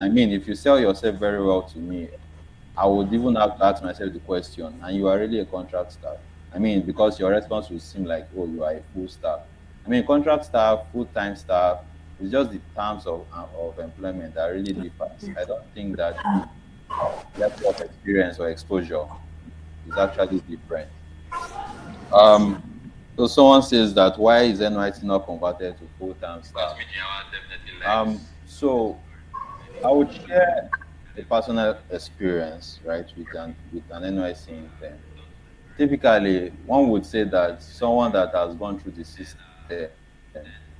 I mean, if you sell yourself very well to me, I would even have to ask myself the question, and you are really a contract staff? I mean, because your response will seem like, oh, you are a full staff. I mean, contract staff, full-time staff, it's just the terms of employment that really differs. I don't think that the level of experience or exposure is actually different. Um, so someone says that why is NYT not converted to full-time staff? So I would share a personal experience, right, with an NYC intern. Typically, one would say that someone that has gone through the system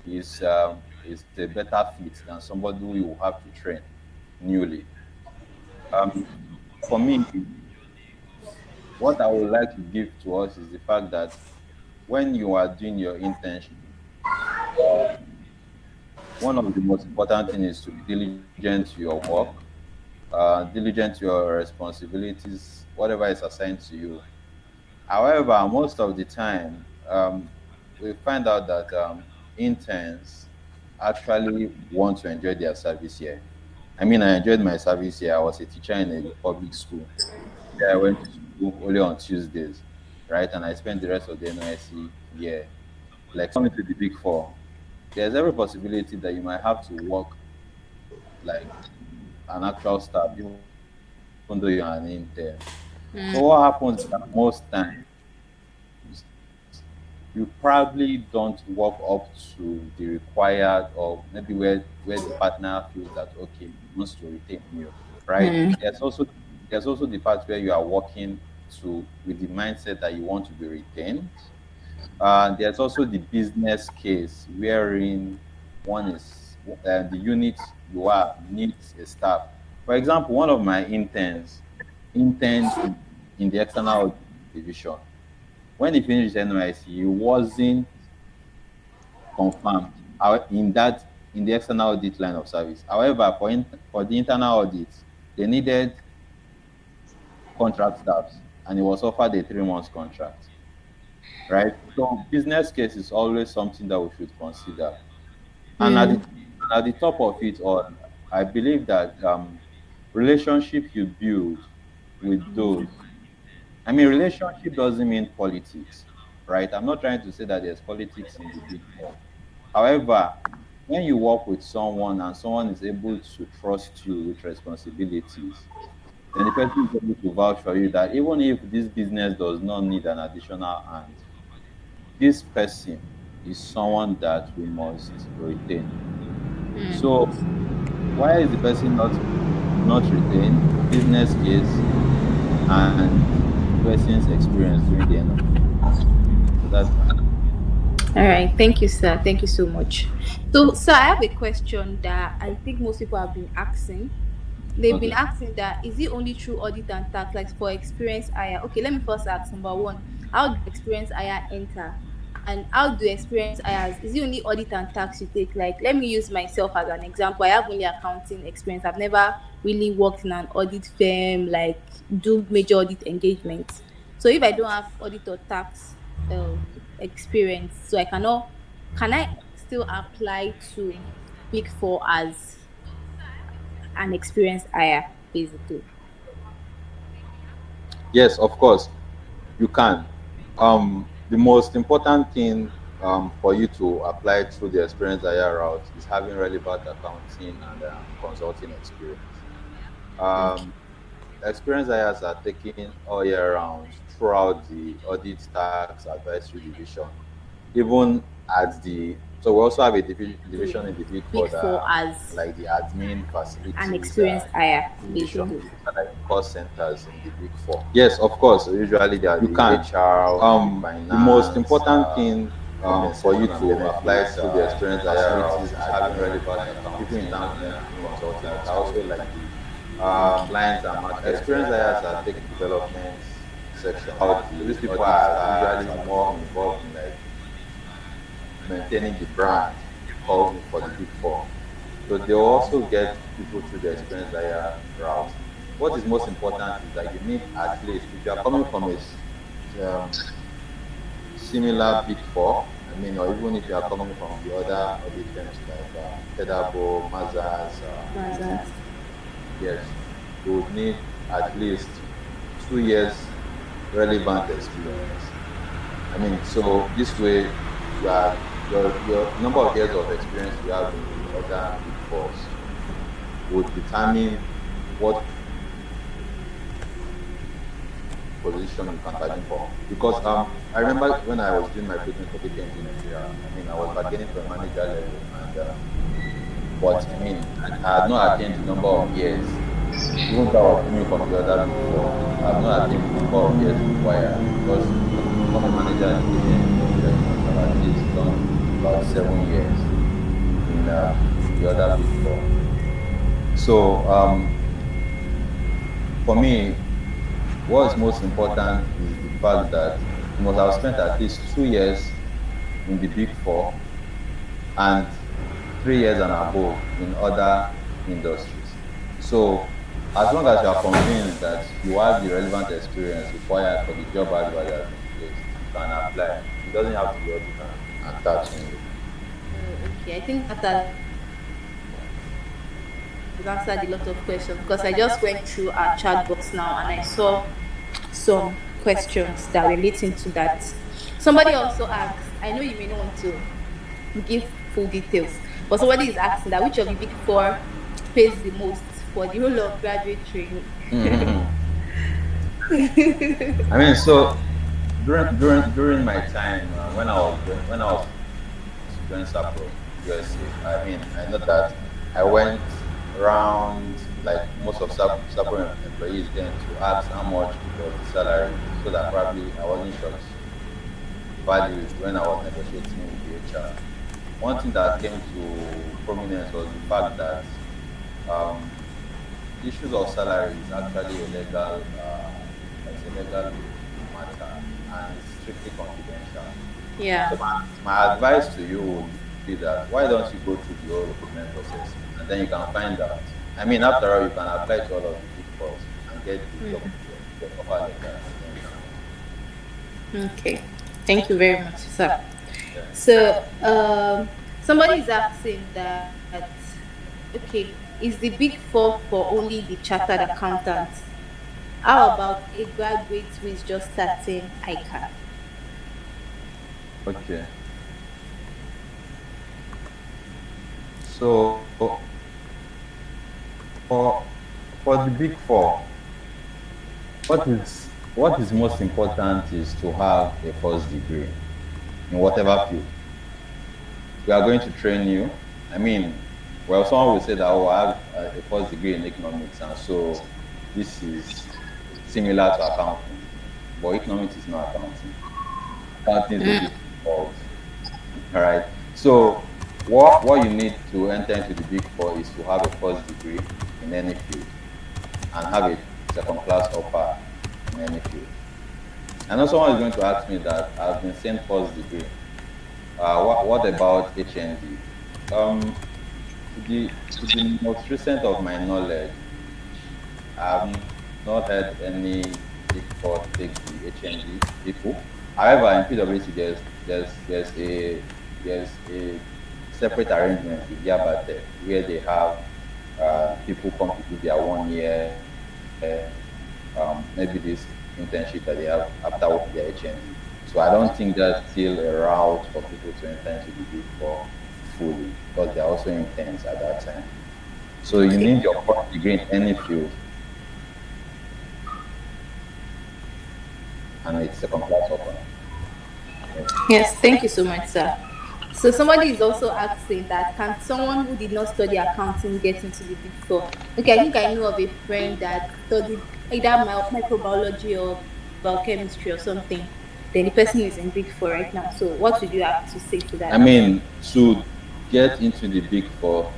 is a better fit than somebody who you will have to train newly. Um, for me, what I would like to give to us is the fact that when you are doing your internship, one of the most important things is to be diligent to your work, diligent to your responsibilities, whatever is assigned to you. However, most of the time, we find out that interns actually want to enjoy their service here. I mean, I enjoyed my service here. I was a teacher in a public school. Yeah, I went to school only on Tuesdays, right? And I spent the rest of the NYC here. Like coming to the Big Four, there's every possibility that you might have to work like an actual staff, even though you're an intern. So what happens is that most times you probably don't work up to the required, or maybe where the partner feels that okay, he wants to retain you, right? There's also the part where you are working to with the mindset that you want to be retained. There's also the business case wherein one is the unit you are needs a staff. For example, one of my interns interned in the external audit division. When he finished NYC, he wasn't confirmed in the external audit line of service. However, for the internal audit, they needed contract staffs, and he was offered a 3 months contract. Right? So business case is always something that we should consider. And at the top of it all, I believe that relationship you build with those. I mean, relationship doesn't mean politics, right? I'm not trying to say that there's politics in the big four. However, when you work with someone and someone is able to trust you with responsibilities, then the person is able to vouch for you that even if this business does not need an additional hand, this person is someone that we must retain. So why is the person not retained? Business case and the person's experience during the NLP. So that's my All right, thank you, sir. Thank you so much. So, sir, I have a question that I think most people have been asking. They've been okay. asking that is it only through audit and tax, like for experience hire? Okay, let me first ask number one: how do experience hire enter, and how do experience hires? Is it only audit and tax you take? Like, let me use myself as an example. I have only accounting experience. I've never really worked in an audit firm, like do major audit engagements. So if I don't have audit or tax experience, so I cannot, can I still apply to Big Four as an experienced hire, basically? Yes, of course, you can. The most important thing for you to apply through the experience IR route is having relevant accounting and consulting experience. Um, Experience hires are taken all year round throughout the audit tax advisory division, even at the so we also have a division in the big four Big that Four are as like the admin an facilities experienced hire, division. basically. These are like the cost centers in the big four. Yes, of course. Usually they are You the can. HR, the The most finance, important thing for you compensation and to apply benefits, through the experience IR route facilities, is having admin, relevant people in accounting terms and of consulting, consulting but also experience. like the clients and market Experience experience IRs hires are are taking taking development development section. section. How So these the people audit are starts usually and more involved in like maintaining the brand for the big four. So they will also get people through the experience hire route. What is most important is that you need at least, if you are coming from um, similar big four, I mean, or even if you are coming from the other audit firms like Tedabo, Mazars, Mazars. yes, you would need at least 2 years relevant experience. I mean, so this way, your number of years of experience you have in the other big fours would determine what position you can bargain for. Because I remember when I was doing my placement for KPMG in Nigeria, I mean, I was bargaining for a manager level, and but I mean, I had not attained the number of years. Even though I was coming from the other before, I have not attained the number of years required because to become a manager in KPMG in Nigeria, you must have at least done about 7 years in the other before. So for me, what is most important is the fact that you must have spent at least 2 years in the big four and 3 years and above in other industries. So as long as you are convinced that you have the relevant experience required for the job advert that has been placed, you can apply. It doesn't have to be auditor and tax only. Okay, I think that has answered a lot of questions because I just went through our chat box now and I saw some questions that relating to that. Somebody also asked, I know you may not want to give full details, but somebody is asking that which of the big four pays the most for the role of graduate trainee? I mean, so during my time when I was doing Sapro USA, I mean, I know that I went around like most of Sapro employees then to ask how much was the salary, so that probably I wasn't sure value when I was negotiating with the HR. One thing that came to prominence was the fact that um, issues of salary is actually it's a legal matter and it's strictly confidential. Yeah. So my advice to you would be that why don't you go through the whole recruitment process and then you can find out. I mean, after all, you can apply to all of the big fours and get the job, the offer letter. Okay. Thank you very much, sir. Yeah. So, somebody is asking that, okay, is the big four for only the chartered accountants? How about a graduate who is just starting ICANN? Okay. So for the big four, what is most important is to have a first degree in whatever field. We are going to train you. I mean, well, someone will say that, oh, I have a first degree in economics, and so this is similar to accounting. But economics is not accounting. Accounting is a bit involved. All right. So what you need to enter into the big four is to have a first degree in any field and have a second class offer in any field. I know someone is going to ask me that I've been saying first degree. What about HND? To the most recent of my knowledge, I've not heard any big four take the HND people. However, in PwC, there's a separate arrangement with Yabatech where they have people come to do their 1 year, maybe this internship that they have after working their HND. So I don't think that's still a route for people to enter into the big four fully because they're also interns at that time. So you need your first degree in any field, and it's second class offer. Yes, thank you so much, sir. So somebody is also asking that can someone who did not study accounting get into the big four? Okay, I think I know of a friend that studied either microbiology or biochemistry or something. Then the person is in big four right now. So what would you have to say to that? I mean, to get into the big four,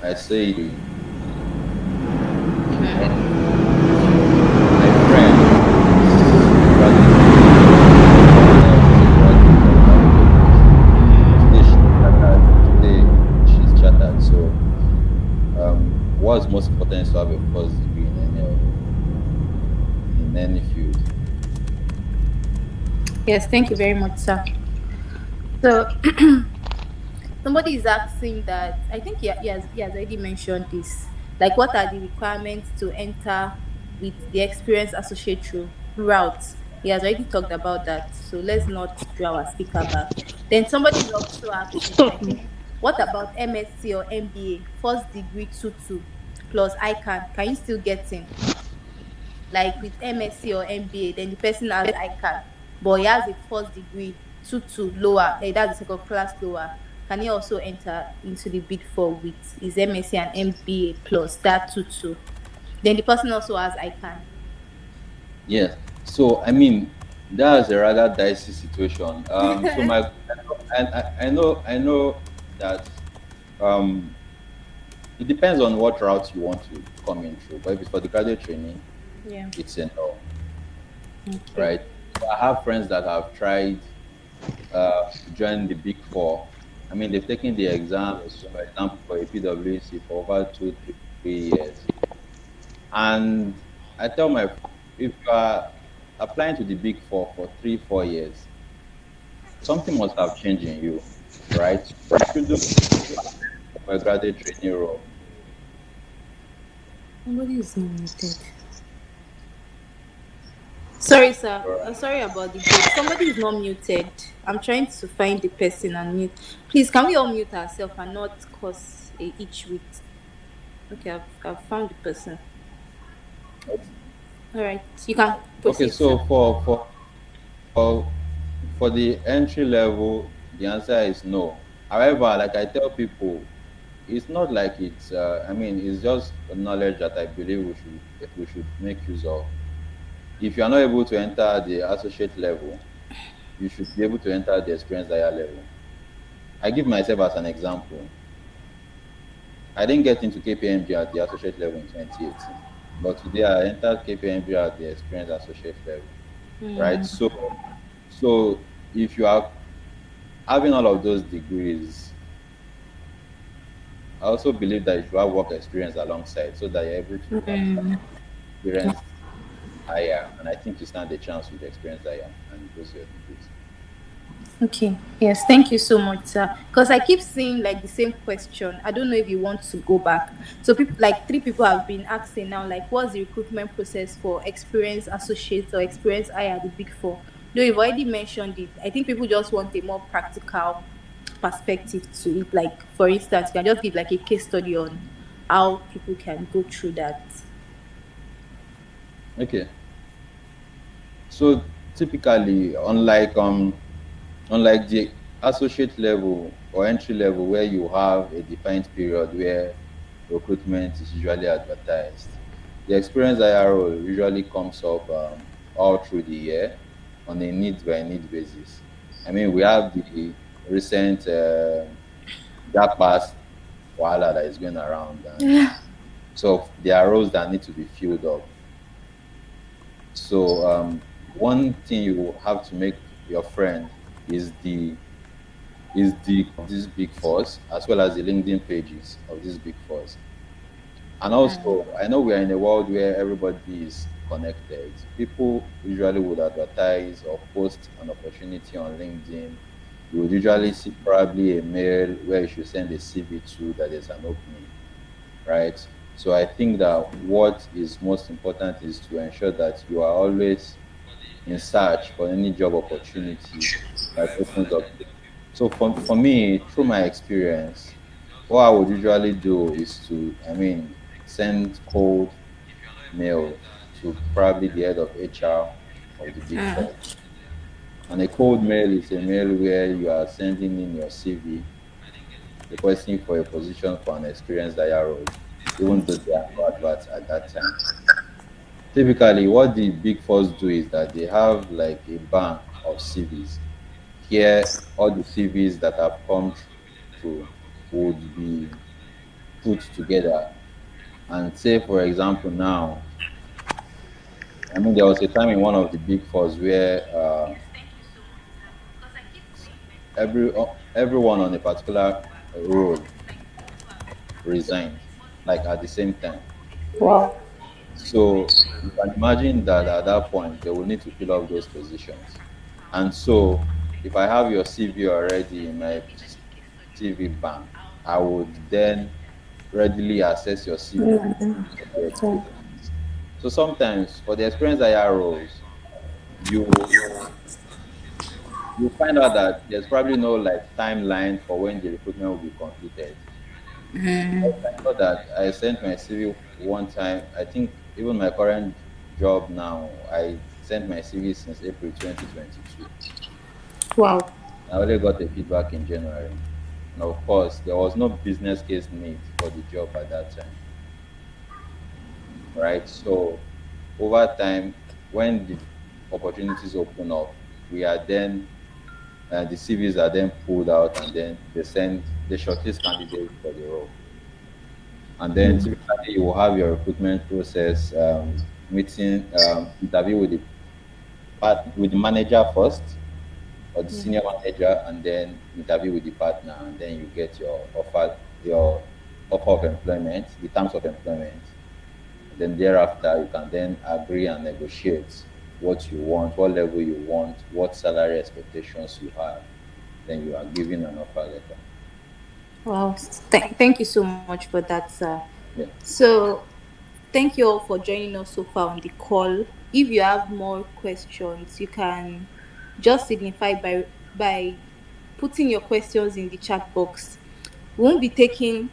I say my friend today she's chartered. So what's most important is to have a first degree in any field. Yes, thank you very much, sir. So somebody is asking that I think he has already mentioned this Like, what are the requirements to enter with the experience associate through routes? He has already talked about that, so let's not draw our speaker back. Then somebody is also asking, I think, what about MSc or MBA, first degree 2 plus ICANN? Can you still get in? Like with MSc or MBA, then the person has ICANN, but he has a first degree 2 lower, like that's the second class lower. Can he also enter into the bid for with his MSc and MBA plus that 2? Then the person also has ICANN. Yes. So I mean, that's a rather dicey situation. So my, I know that um, it depends on what route you want to come in through. But if it's for the graduate training, Yeah. it's a no, Okay. right? I have friends that have tried to join the Big Four. I mean, they've taken the exams, for example, for a PwC for over 2, 3 years. And I tell my, if you are applying to the Big Four for 3, 4 years, something must have changed in you, right? You should do for a graduate training role. Somebody is not muted. Sorry, sir. Alright. Sorry about the break. Somebody is not muted. I'm trying to find the person and mute. Please, can we all mute ourselves and not cause each with? Okay, I've found the person. All right, you can Okay, proceed, so sir. for for the entry level, the answer is no. However, like I tell people, it's not like it's. I mean, it's just a knowledge that I believe we should make use of. If you are not able to enter the associate level, you should be able to enter the experience higher level. I give myself as an example. I didn't get into KPMG at the associate level in 2018, but today I entered KPMG at the experience associate level, right? Mm, So if you are having all of those degrees, I also believe that you should have work experience alongside so that you're able to mm. experience higher. And I think you stand a chance with experience higher and those your degrees. Okay. Yes, thank you so much, sir. Because I keep seeing like the same question. I don't know if you want to go back. So people, like three people have been asking now, like, what's the recruitment process for experienced associates or experienced hire at the Big Four? Though you've already mentioned it, I think people just want a more practical perspective to it. Like, for instance, you can just give like a case study on how people can go through that. Okay. So typically, unlike the associate level or entry level where you have a defined period where recruitment is usually advertised, the experience IRO usually comes up all through the year on a need by need basis. I mean, we have the recent gap pass wahala that is going around, and so there are roles that need to be filled up. So one thing you have to make your friend is the these big fours as well as the LinkedIn pages of these big fours. And also, I know we are in a world where everybody is connected. People usually would advertise or post an opportunity on LinkedIn. You would usually see probably a mail where you should send a CV to that there's an opening, right? So I think that what is most important is to ensure that you are always in search for any job opportunity that opens up. So for me, through my experience, what I would usually do is to, I mean, send cold mail to probably the head of HR of the Big Four. And a cold mail is a mail where you are sending in your CV, requesting for a position for an experienced hire role, even though there are no adverts at that time. Typically, what the Big Fours do is that they have like a bank of CVs. Here, all the CVs that have come through would be put together. And say, for example, now, I mean, there was a time in one of the Big Fours where everyone on a particular role resigned, like at the same time. Wow. So you can imagine that at that point they will need to fill up those positions. And so if I have your CV already in my CV bank, I would then readily access your CV. So sometimes for the experience IR roles, you you find out that there's probably no like timeline for when the recruitment will be completed. I know that I sent my CV one time. I think even my current job now, I sent my CV since April 2022. Wow. I only got the feedback in January. And of course, there was no business case need for the job at that time, right? So over time, when the opportunities open up, we are then the CVs are then pulled out, and then they send the shortlist candidates for the role. And then typically you will have your recruitment process, meeting, interview with the with the manager first, or the senior manager, and then interview with the partner, and then you get your offer of employment, the terms of employment. Then thereafter, you can then agree and negotiate what you want, what level you want, what salary expectations you have. Then you are given an offer letter. Wow. Thank you so much for that, sir. Yeah. So, thank you all for joining us so far on the call. If you have more questions, you can just signify by putting your questions in the chat box. We won't be taking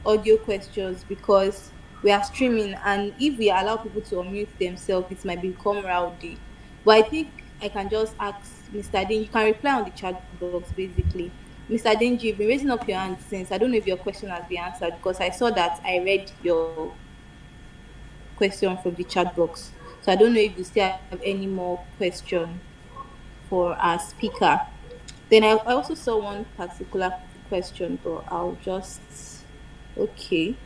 audio questions because we are streaming, and if we allow people to unmute themselves, it might become rowdy. But I think I can just ask Mr. Denji. You can reply on the chat box basically. Mr. Denji, you've been raising up your hand since. I don't know if your question has been answered because I saw that I read your question from the chat box. So I don't know if you still have any more question for our speaker. Then I also saw one particular question, but I'll just okay.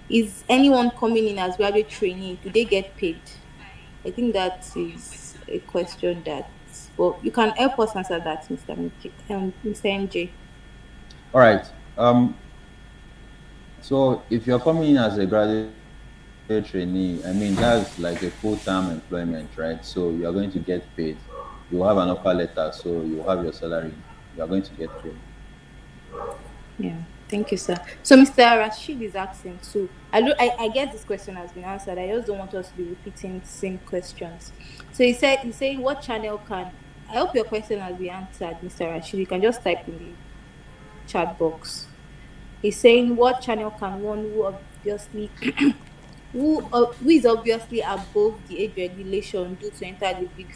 Is anyone coming in as graduate trainee? Do they get paid? I think that is a question that, well, you can help us answer that, Mr. MJ. All right. So if you're coming in as a graduate trainee, I mean that's like a full-time employment, right? So you are going to get paid. You have an offer letter, so you have your salary. You are going to get paid. Yeah, thank you, sir. So Mr. Rashid is asking too. I guess this question has been answered. I just don't want us to be repeating the same questions. So he's saying what channel can, I hope your question has been answered, Mr. Rashid. You can just type in the chat box. He's saying what channel can one who obviously who is obviously above the age regulation do to enter the big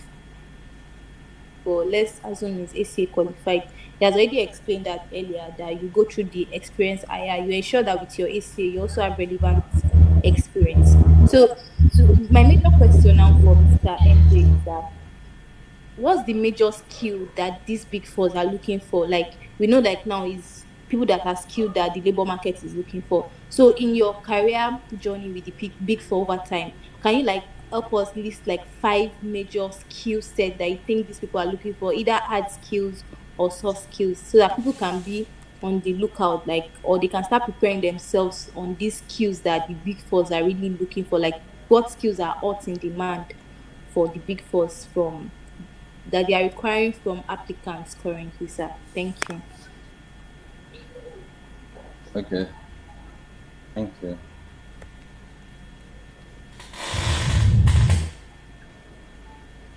four? Let's assume is ACA qualified. He has already explained that earlier, that you go through the experience IR, you ensure that with your ACA you also have relevant experience. So my major question now for Mr. MJ is that what's the major skill that these big fours are looking for? Like we know like now is people that are skilled that the labor market is looking for. So in your career journey with the big four over time, can you like help us list like 5 major skill set that you think these people are looking for, either hard skills or soft skills, so that people can be on the lookout, like, or they can start preparing themselves on these skills that the big fours are really looking for, like what skills are hot in demand for the big fours from that they are requiring from applicants currently, sir? Thank you. Okay. Thank you.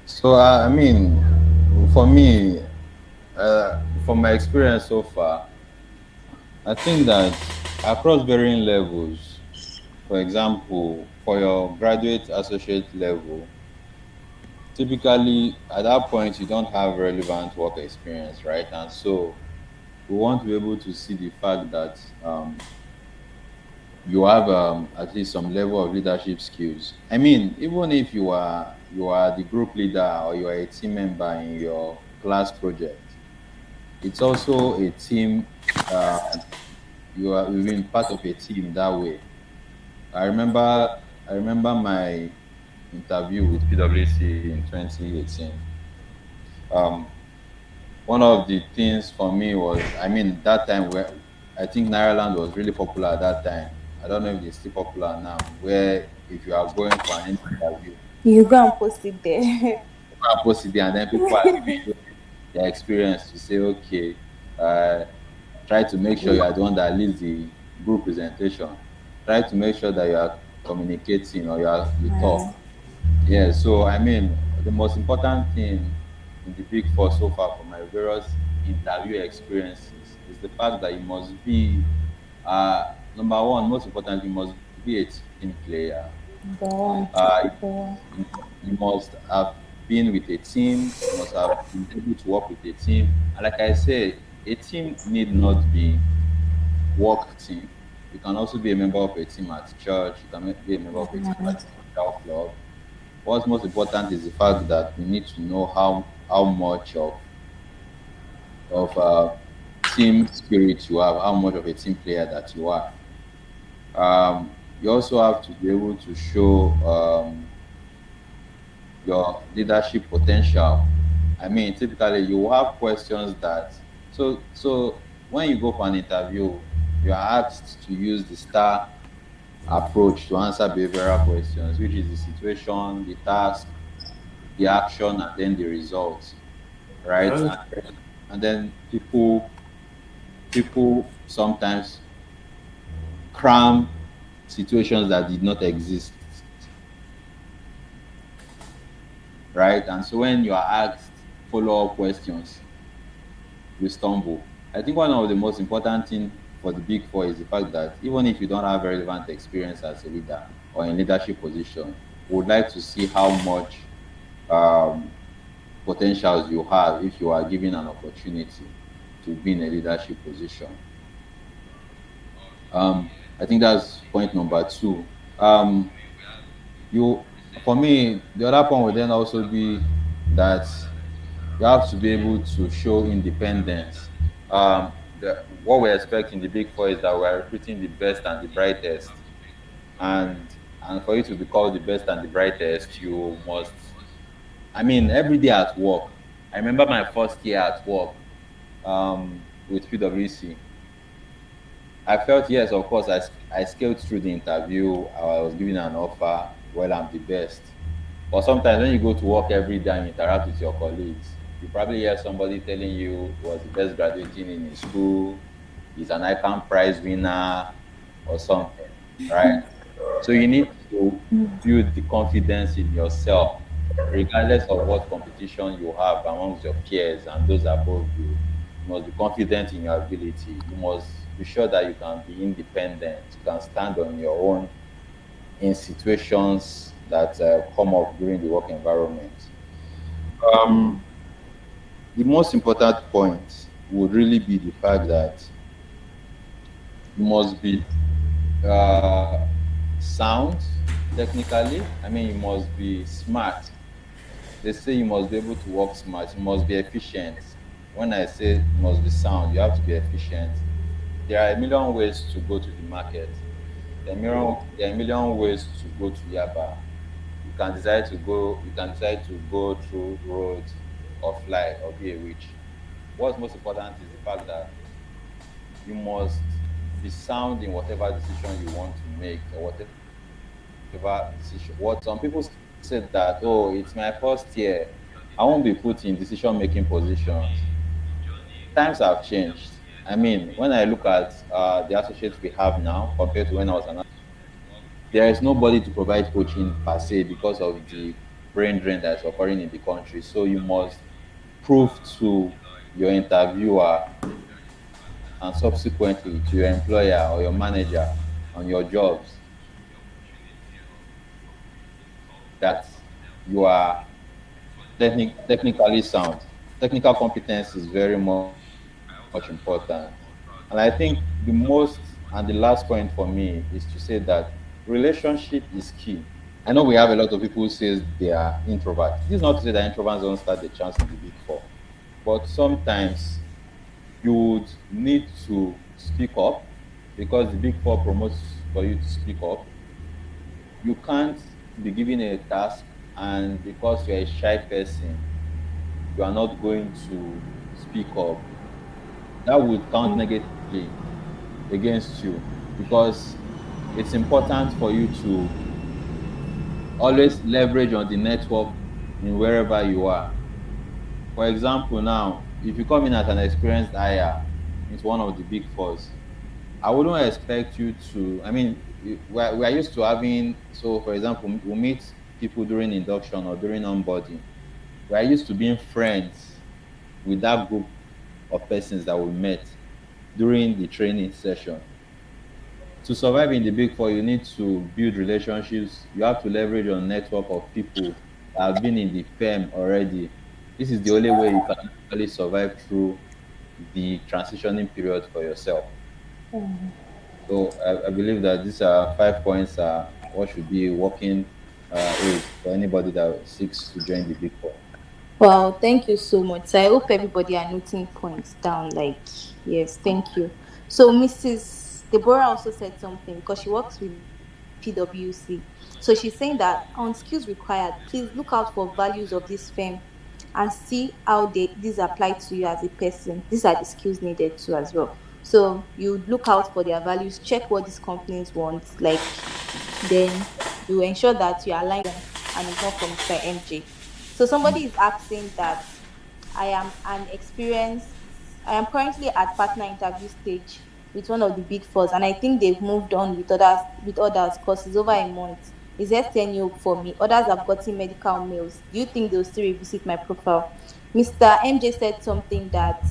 So I mean, for me, from my experience so far, I think that across varying levels, for example, for your graduate associate level, typically at that point you don't have relevant work experience, right? And so we want to be able to see the fact that you have at least some level of leadership skills. I mean, even if you are the group leader or you are a team member in your class project, it's also a team. You've been part of a team that way. I remember I remember my interview with PwC in 2018. Um, One of the things for me was, I mean, that time where I think Nairaland was really popular at that time. I don't know if it's still popular now, where if you are going for an interview, You go and post it there. you can post it there and then people are giving you their experience to say, okay, uh, try to make sure you are the one that leads the group presentation. try to make sure that you are communicating or you talk. Mm. Yeah, so I mean, the most important thing in the Big Four so far from my various interview experiences is the fact that you must be, number one, most importantly, you must be a team player. Go on. Go on. You must have been with a team, you must have been able to work with a team. And like I said, a team need not be work team. You can also be a member of a team at church, you can be a member of a team at a social club. What's most important is the fact that you need to know how much of team spirit you have, how much of a team player that you are. You also have to be able to show your leadership potential. I mean, typically you have questions that so when you go for an interview, you are asked to use the STAR approach to answer behavioral questions, which is the situation, the task, the action, and then the results, right? Yeah. And then people sometimes cram situations that did not exist, right? And so when you are asked follow-up questions, you stumble. I think one of the most important thing for the Big Four is the fact that even if you don't have relevant experience as a leader or in leadership position, we would like to see how much um, potentials you have if you are given an opportunity to be in a leadership position. I think that's point number two. Um, you, for me, the other point would then also be that you have to be able to show independence. What we expect in the Big Four is that we are recruiting the best and the brightest, and for you to be called the best and the brightest, you must. I mean, every day at work. I remember my first year at work with PwC. I felt yes, of course, I scaled through the interview. I was given an offer. Well, I'm the best. But sometimes when you go to work every day and interact with your colleagues, you probably hear somebody telling you he was the best graduating in his school, he's an icon prize winner, or something, right? So you need to build the confidence in yourself, regardless of what competition you have amongst your peers and those above you. You must be confident in your ability. You must be sure that you can be independent, you can stand on your own in situations that come up during the work environment. Um, the most important point would really be the fact that you must be uh, sound technically. I mean, you must be smart. They say you must be able to work smart, you must be efficient. When I say you must be sound, you have to be efficient. There are a million ways to go to the market. There are a million ways to go to Yaba. You can decide to go through road or fly or be a witch. What's most important is the fact that you must be sound in whatever decision you want to make or whatever decision. What some people said that, oh, it's my first year, I won't be put in decision making positions. Times have changed. I mean, when I look at the associates we have now compared to when I was an, there is nobody to provide coaching per se because of the brain drain that's occurring in the country. So you must prove to your interviewer and subsequently to your employer or your manager on your jobs that you are technically sound. Technical competence is very much important. And I think the most and the last point for me is to say that relationship is key. I know we have a lot of people who says they are introverts. This is not to say that introverts don't stand a chance in the Big Four, but sometimes you would need to speak up because the Big Four promotes for you to speak up. You can't be given a task and because you're a shy person, you are not going to speak up. That would count negatively against you because it's important for you to always leverage on the network in wherever you are. For example, now, if you come in as an experienced hire into one of the Big Fours, I wouldn't expect you to. I mean, we are used to having, so for example, we meet people during induction or during onboarding. We are used to being friends with that group of persons that we met during the training session. To survive in the big four, you need to build relationships. You have to leverage your network of people that have been in the firm already. This is the only way you can actually survive through the transitioning period for yourself. So I believe that these are 5 points what should be working aid for anybody that seeks to join the big four. Wow, thank you so much. So I hope everybody are noting points down. Like, yes, thank you. So Mrs. Deborah also said something because she works with PwC. So she's saying that on skills required, please look out for values of this firm and see how these apply to you as a person. These are the skills needed too as well. So you look out for their values, check what these companies want, like then you ensure that you align them and it's not from Mr. MJ. So somebody is asking that I am an experienced, I am currently at partner interview stage with one of the big fours, and I think they've moved on with others because it's over a month. Is there still any hope for me? Others have gotten medical mails. Do you think they'll still revisit my profile? Mr. MJ said something that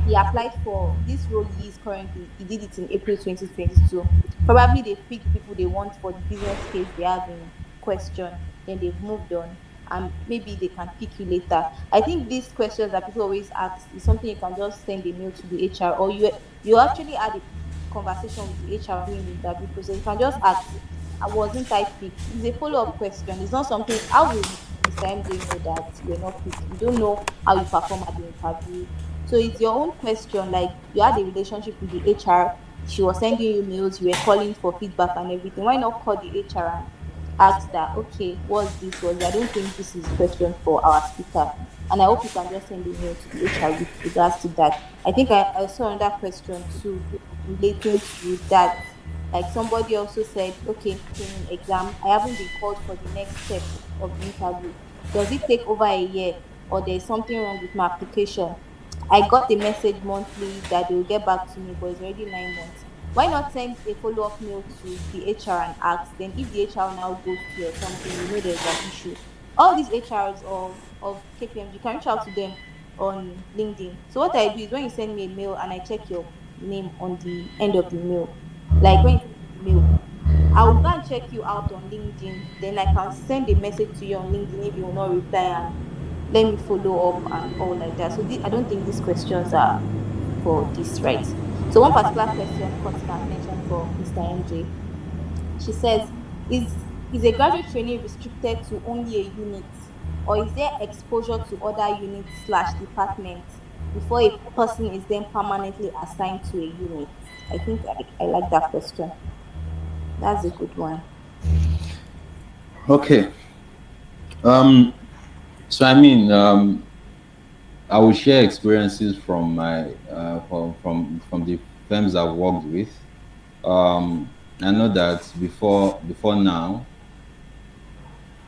he applied for this role he is currently. He did it in April 2022. Probably they picked people they want for the business case they have in question, then they've moved on, and maybe they can pick you later. I think these questions that people always ask is something you can just send a mail to the HR, or you actually had a conversation with the HR during the interview process. You can just ask, wasn't I picked? It's a follow-up question. It's not something, how will Mr. MJ know that you're not picked? You don't know how you perform at the interview. So it's your own question. Like, you had a relationship with the HR, she was sending you mails, you were calling for feedback and everything. Why not call the HR and ask that, okay, what's this? Was I don't think this is a question for our speaker. And I hope you can just send a mail to the HR with regards to that. I think I saw another question too relating to that. Like somebody also said, okay, in exam, I haven't been called for the next step of the interview. Does it take over a year or there's something wrong with my application? I got a message monthly that they will get back to me, but it's already 9 months. Why not send a follow-up mail to the HR and ask? Then if the HR now goes to or something, you know there's an issue. All these HRs of KPMG, you can reach out to them on LinkedIn. So what I do is when you send me a mail and I check your name on the end of the mail, like when you send the mail, I will go and check you out on LinkedIn. Then I can send a message to you on LinkedIn if you will not reply, and let me follow up and all like that. So I don't think these questions are for this, right? So one particular question caught my attention for Mr. MJ. She says, is a graduate trainee restricted to only a unit, or is there exposure to other units slash departments before a person is then permanently assigned to a unit? I think I like that question. That's a good one. Okay. So I will share experiences from my from the firms I've worked with. I know that before now,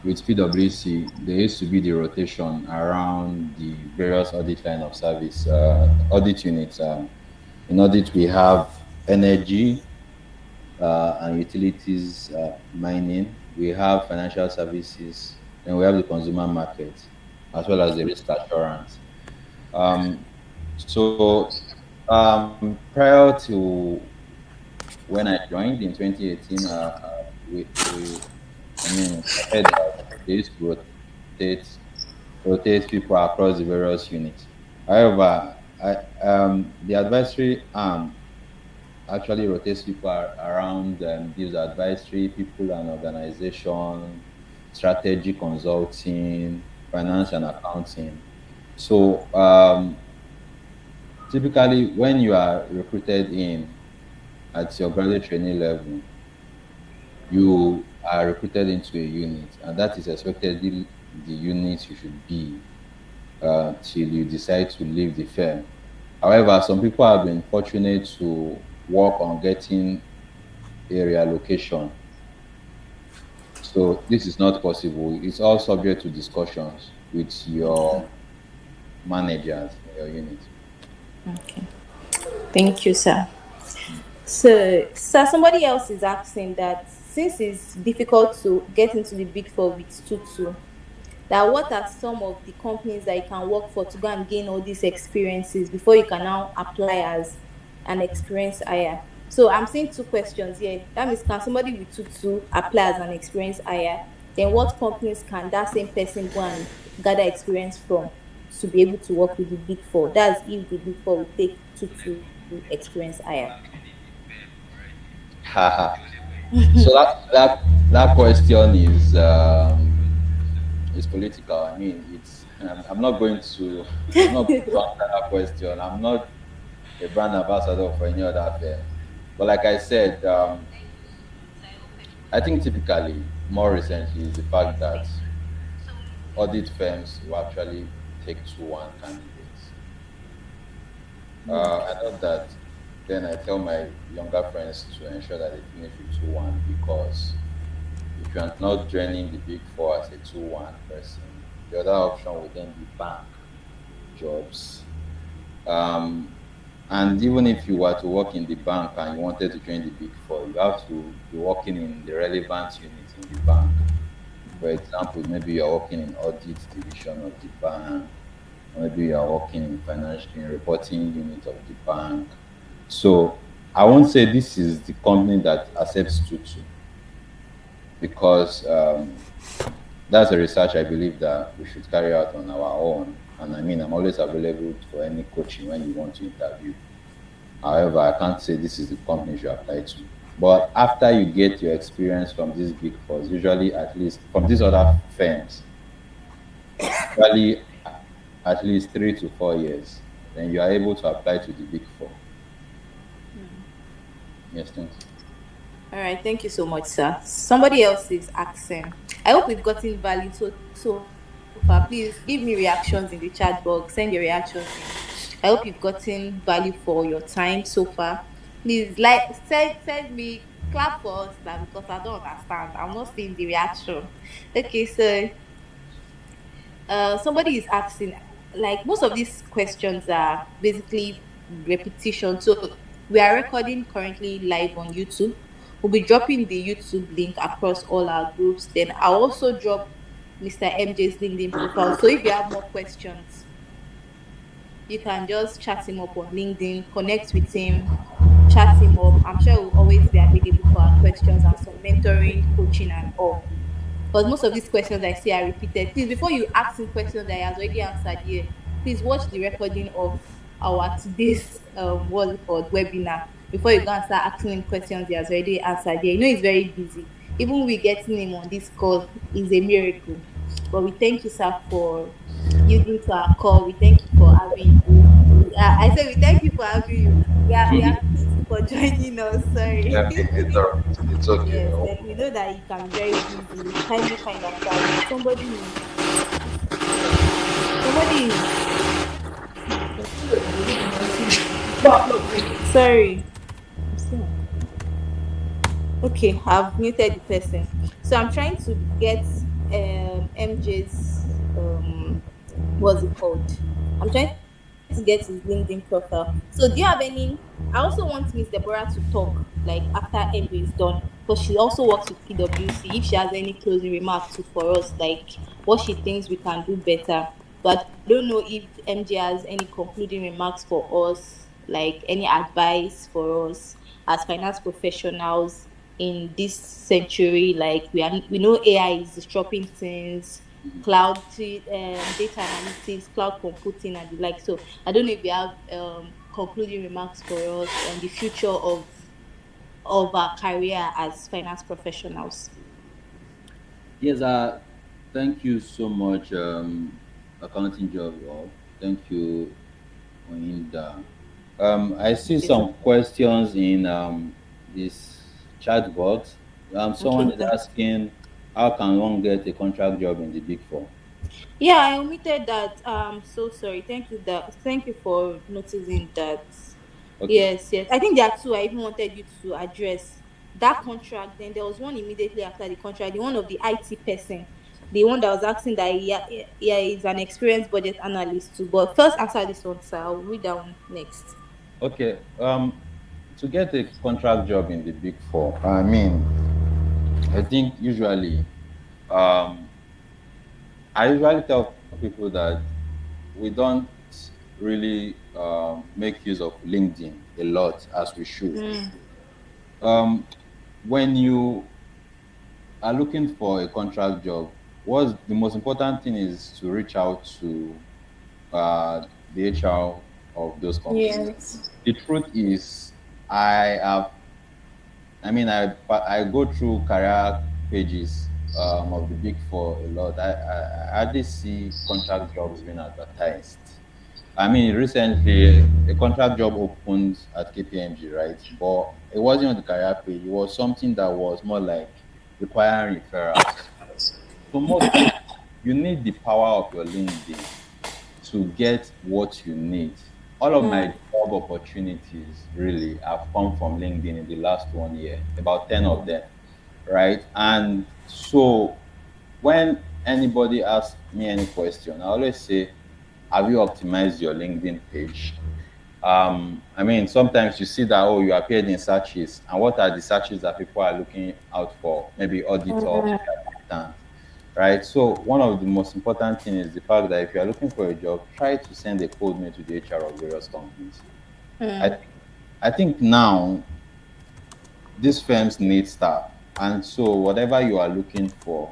with PwC, there used to be the rotation around the various audit line of service, audit units. In audit, we have energy and utilities, mining. We have financial services, and we have the consumer market, as well as the risk assurance. Um, so prior to when I joined in 2018, I heard that they used to rotate people across the various units. However, the advisory arm actually rotates people around gives advisory, people and organization, strategy consulting, finance and accounting. So typically, when you are recruited in at your graduate training level, you are recruited into a unit, and that is expected the unit you should be till you decide to leave the firm. However, some people have been fortunate to work on getting area location. So this is not possible. It's all subject to discussions with your managers in your unit. Okay. Thank you, sir. So somebody else is asking that since it's difficult to get into the big four with tutu, that what are some of the companies that you can work for to go and gain all these experiences before you can now apply as an experienced hire? So I'm seeing two questions here. That means can somebody with tutu apply as an experienced hire? Then what companies can that same person go and gather experience from to be able to work with the big four? That's if the big four will take tutu experienced hire. Haha. So that question is political. I mean, it's I'm not going to I'm not going to answer that question. I'm not a brand ambassador for any other firm. But like I said, I think typically more recently is the fact that audit firms will actually take 2-1 candidates. I know that then I tell my younger friends to ensure that they finish with 2-1 because if you are not joining the big four as a 2-1 person, the other option would then be bank jobs. Um, and even if you were to work in the bank and you wanted to join the big four, you have to be working in the relevant unit in the bank. For example, maybe you're working in audit division of the bank, or maybe you're working in financial in reporting unit of the bank. So I won't say this is the company that accepts tutu because that's a research I believe that we should carry out on our own. And I mean, I'm always available for any coaching when you want to interview. However, I can't say this is the company you apply to. But after you get your experience from these big fours, usually at least from these other firms, usually at least 3 to 4 years, then you are able to apply to the big four. Yes, thanks. All right, thank you so much, sir. Somebody else is asking. I hope we've gotten value so far. Please give me reactions in the chat box. Send your reactions in. I hope you've gotten value for your time so far. Please send me clap for us now because I don't understand. I'm not seeing the reaction. Okay, so somebody is asking, like most of these questions are basically repetition. So we are recording currently live on YouTube. We'll be dropping the YouTube link across all our groups. Then I'll also drop Mr. MJ's LinkedIn profile. So if you have more questions, you can just chat him up on LinkedIn, connect with him, chat him up. I'm sure he'll always be available for our questions and some mentoring, coaching, and all. Because most of these questions I see are repeated. Please, before you ask him questions that he has already answered here, please watch the recording of our today's what's it called, webinar before you go and start asking him questions he has already answered here. You know he's very busy. Even we getting him on this call is a miracle. But we thank you, sir, for yielding to our call. We thank you for having you. I said we thank you for having you. We are grateful for joining us. Sorry. Yeah, it's all right. It's okay. Yes, and we know that you can be very busy. Kindly find out that somebody is sorry. Okay, I've muted the person. So I'm trying to get MJ's what's it called? I'm trying to get his LinkedIn profile. So do you have any? I also want Miss Deborah to talk like after MJ is done, because she also works with PwC. If she has any closing remarks to for us, like what she thinks we can do better. But I don't know if MJ has any concluding remarks for us, like any advice for us as finance professionals in this century. Like we know AI is disrupting things, cloud data analytics, cloud computing, and the like. So I don't know if you have concluding remarks for us on the future of our career as finance professionals. Yes, thank you so much, accounting job. All. Thank you, Oinda. I see some questions in this chat box. Someone is Okay. asking, how can one get a contract job in the Big Four? Yeah, I omitted that. So sorry. Thank you for noticing that. Okay. Yes. I think there are two I even wanted you to address. That contract, then there was one immediately after the contract, the one of the IT person, the one that was asking that he is an experienced budget analyst too. But first answer this one, sir. I'll read that one next. Okay. to get a contract job in the Big Four, I mean, I think um, I usually tell people that we don't really make use of LinkedIn a lot as we should. Mm. Um, when you are looking for a contract job, what's the most important thing is to reach out to uh, the HR of those companies. Yes. The truth is, I have, I mean, I go through career pages of the Big Four a lot. I hardly see contract jobs being advertised. I mean, recently a contract job opened at KPMG, right? But it wasn't on the career page. It was something that was more like requiring referrals. So most times, you need the power of your LinkedIn to get what you need. All of my Mm. job opportunities really have come from LinkedIn in the last 1 year, about 10 of them, right? And so when anybody asks me any question, I always say, have you optimized your LinkedIn page? I mean, sometimes you see that, oh, you appeared in searches, and what are the searches that people are looking out for? Maybe auditor, Mm. accountant, right? So one of the most important thing is the fact that if you are looking for a job, try to send a cold mail to the HR of various companies. I Mm. think I think now these firms need staff, and so whatever you are looking for,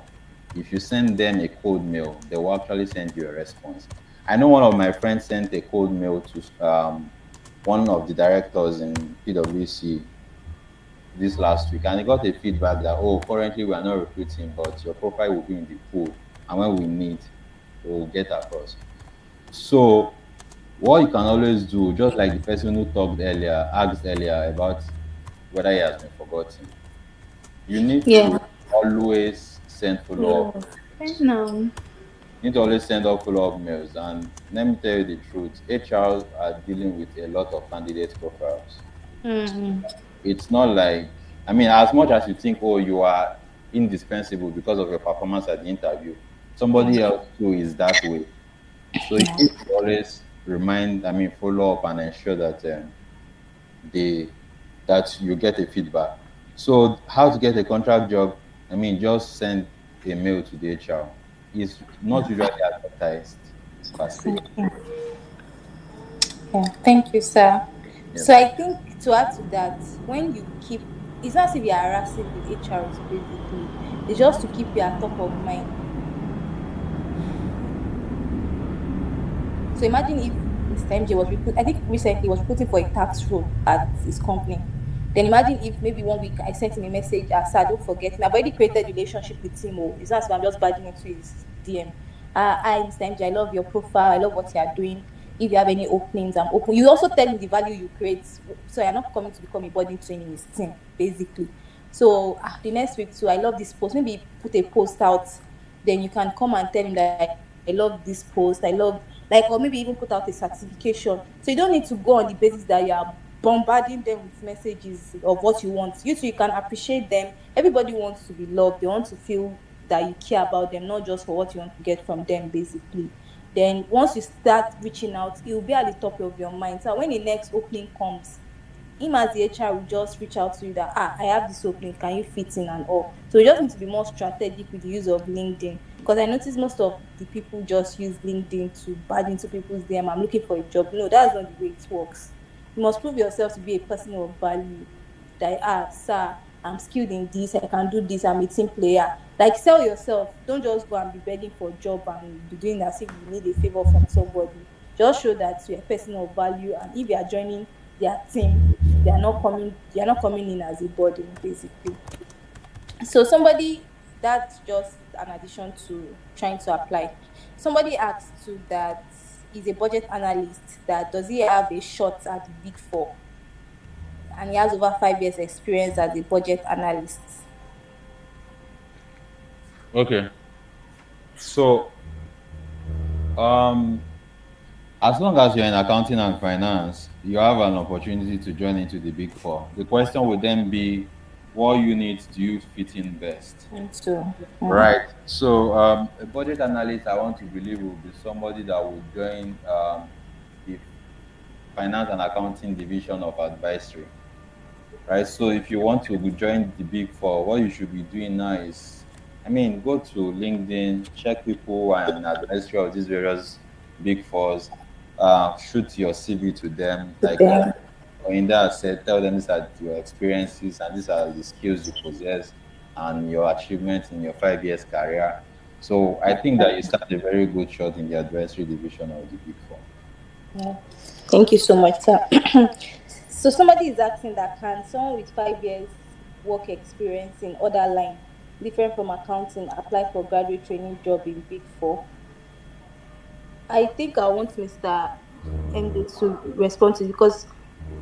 if you send them a cold mail, they will actually send you a response. I know one of my friends sent a cold mail to one of the directors in PwC this last week, and he got a feedback that, oh, currently we are not recruiting, but your profile will be in the pool, and when we need, we'll get across. So what you can always do, just like the person who asked earlier about whether he has been forgotten, you need Yeah. to always send follow-up Yes. mails. No. You need to always send up follow-up mails. And let me tell you the truth, HRs are dealing with a lot of candidate profiles. Mm. It's not like, I mean, as much as you think, oh, you are indispensable because of your performance at the interview, somebody else too is that way. So you need to always follow up and ensure that they that you get a feedback. So how to get a contract job? I mean, just send a mail to the HR. It's not usually advertised per se. Yeah. Yeah. Thank you, sir. Yeah. So I think to add to that, when you keep, it's not as if you're harassing the HRs basically. It's just to keep you at top of mind. So imagine if Mr. MJ was I think recently he was recruiting for a tax role at his company. Then imagine if maybe 1 week I sent him a message, sir, don't forget me. I've already created relationship with him. Oh, it's not as if I'm just badging into his DM. Hi, Mr. MJ, I love your profile. I love what you are doing. If you have any openings, I'm open. You also tell him the value you create. So you're not coming to become a burden to him in his team, basically. So the next week too, I love this post. Maybe put a post out, then you can come and tell him that I love this post. I love, like, or maybe even put out a certification. So you don't need to go on the basis that you are bombarding them with messages of what you want. You too, you can appreciate them. Everybody wants to be loved. They want to feel that you care about them, not just for what you want to get from them, basically. Then once you start reaching out, it will be at the top of your mind. So when the next opening comes, him as the HR will just reach out to you that, I have this opening, can you fit in and all. So you just need to be more strategic with the use of LinkedIn, because I notice most of the people just use LinkedIn to bad into people's DM. I'm looking for a job. No, that's not the way it works. You must prove yourself to be a person of value. That, sir, I'm skilled in this, I can do this, I'm a team player. Like, sell yourself. Don't just go and be begging for a job and be doing as if you need a favor from somebody. Just show that you're a person of value, and if you are joining their team, they are not coming in as a burden, basically. So somebody, that's just an addition to trying to apply. Somebody asked too that he's a budget analyst, that does he have a shot at the Big Four, and he has over 5 years experience as a budget analyst. Okay. So um as long as you're in accounting and finance, you have an opportunity to join into the Big Four. The question would then be, what units do you fit in best? So Right. So a budget analyst, I want to believe, will be somebody that will join the finance and accounting division of advisory. right? So if you want to join the big four, what you should be doing now is, I mean, go to LinkedIn, check people and advisory of these various big fours, shoot your CV to them, To like them. in that said, tell them these are your experiences and these are the skills you possess and your achievements in your 5 years career. So I think that you stand a very good shot in the advisory division of the big four. Yeah. Thank you so much, sir. So somebody is asking that can someone with 5 years work experience in other line, different from accounting, apply for graduate training job in Big Four? I think I want Mr. MD to respond to it because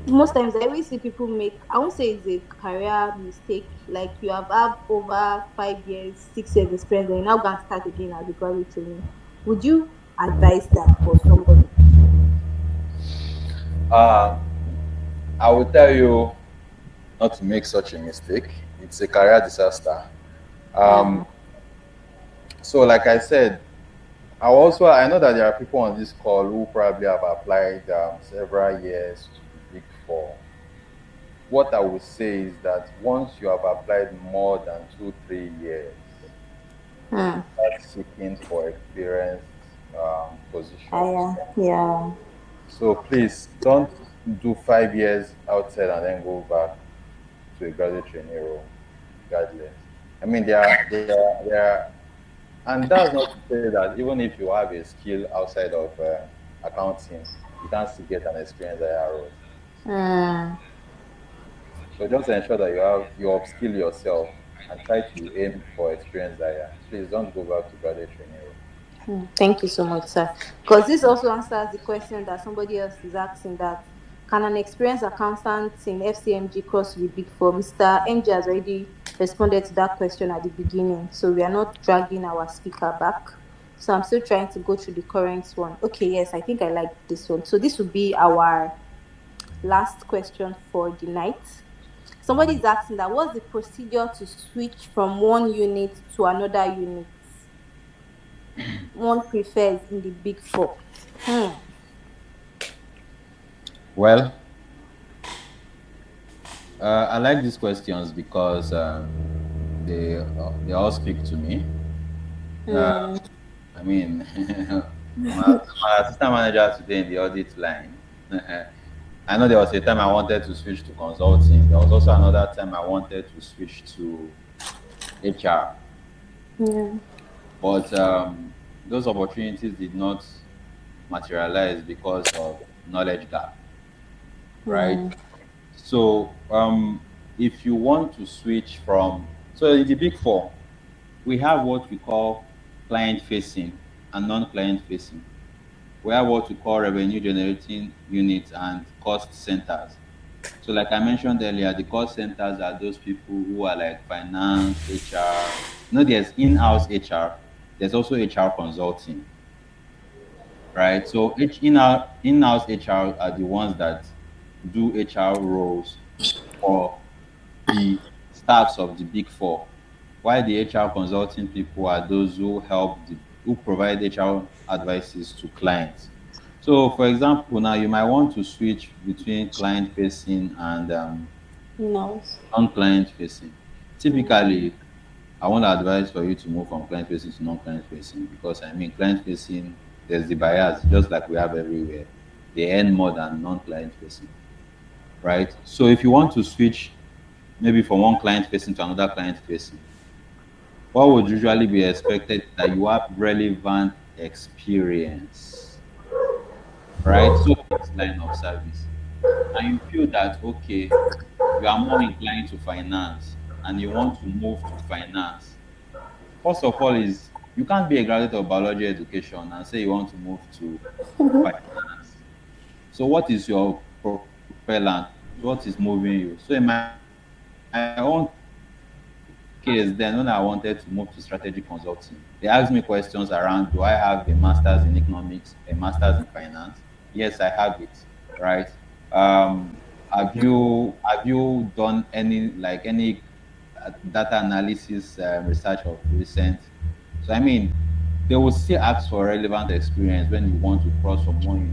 most times I always see people make, I won't say it's a career mistake, like you have over 5 years, 6 years experience, and you now going to start again as a graduate training. Would you advise that for somebody? Uh, I will tell you not to make such a mistake. It's a career disaster. Mm. Um, so, like I said, I know that there are people on this call who probably have applied several years to the Big Four. What I would say is that once you have applied more than 2, 3 years, you Mm. should start seeking for experienced positions. I, yeah. So please don't do 5 years outside and then go back to a graduate trainee role, regardless. I mean, and that's not to say that even if you have a skill outside of accounting, you can't still get an experience IR. Mm. So just ensure that you upskill yourself and try to aim for experience IR. Please don't go back to graduate training role. Thank you so much, sir. Because this also answers the question that somebody else is asking that can an experienced accountant in FCMG cross with Big Four? Mr. MG has already responded to that question at the beginning, so we are not dragging our speaker back. So I'm still trying to go through the current one. Okay, yes, I think I like this one. So this will be our last question for the night. Somebody is asking that what's the procedure to switch from one unit to another unit one prefers in the Big Four? Well, I like these questions because they all speak to me. Hmm. I mean, my assistant manager today in the audit line. I know there was a time I wanted to switch to consulting. There was also another time I wanted to switch to HR, Yeah. but those opportunities did not materialize because of knowledge gap, right? Hmm. So, if you want to switch from, so in the big four, we have what we call client facing and non client facing. We have what we call revenue generating units and cost centers. So, like I mentioned earlier, the cost centers are those people who are like finance, HR. There's in house HR, there's also HR consulting, right? So, in house HR are the ones that do HR roles for the staffs of the big four, while the HR consulting people are those who provide HR advices to clients. So, for example, now you might want to switch between client facing and No. non-client facing. Typically, I want to advise for you to move from client facing to non-client facing because I mean, client facing, there's the bias, just like we have everywhere. They earn more than non-client facing, right? So, if you want to switch maybe from one client facing to another client facing, what would usually be expected that you have relevant experience, right? So it's line of service. And you feel that okay, you are more inclined to finance and you want to move to finance. First of all, is you can't be a graduate of biology education and say you want to move to finance. So what is your propellant? What is moving you? So in my own case, then when I wanted to move to strategy consulting, they asked me questions around do I have a master's in economics, a master's in finance? Yes, I have it, right? Have you done any data analysis research of recent? So I mean, they will still ask for relevant experience when you want to cross from one